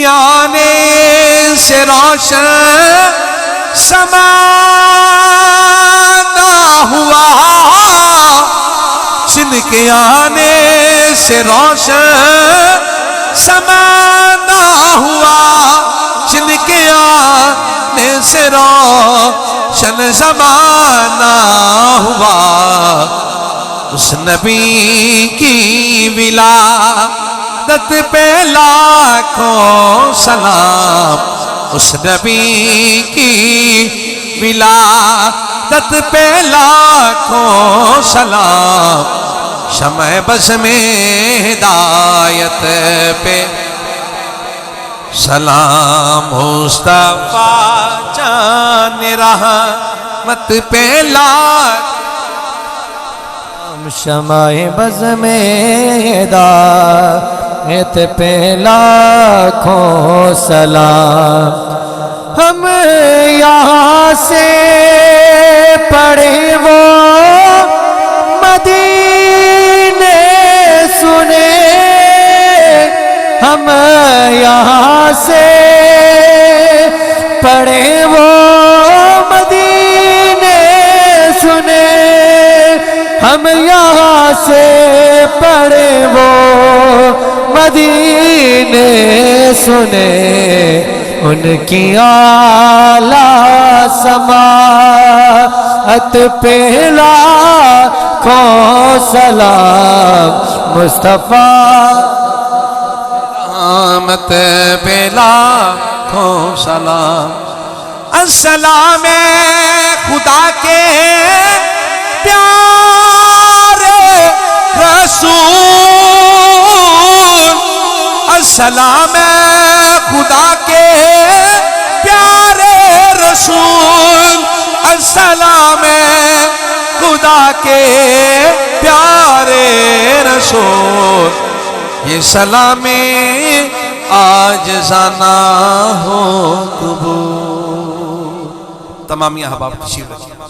کے آنے سے روشن زمانہ ہوا، جن کے آنے سے روشن زمانہ ہوا، جن کے آنے سے روشن زمانہ ہوا، اس نبی کی ولادت پہ لاکھوں سلام، اس نبی کی ولادت پہ لاکھوں سلام، شمع بز میں ہدایت پہ سلام، مصطفیٰ جان رحمت پہ لاکھوں شمع بز میں ہدایت پہ لاکھوں سلام، ہم یہاں سے پڑھے وہ مدینے سنے، ہم یہاں سے پڑھے وہ مدینے سنے، ہم یہاں سے پڑھے وہ مدینے سنے، ان کی اعلیٰ سماعت پہ لاکھوں سلام، مصطفیٰ رحمت پہ لاکھوں سلام، السلام خدا کے پیارے رسول، السلام خدا کے پیارے رسول، السلام خدا کے پیارے رسول، یہ سلام عاجزانہ ہو قبول۔ تمام احباب تشریف رکھیں۔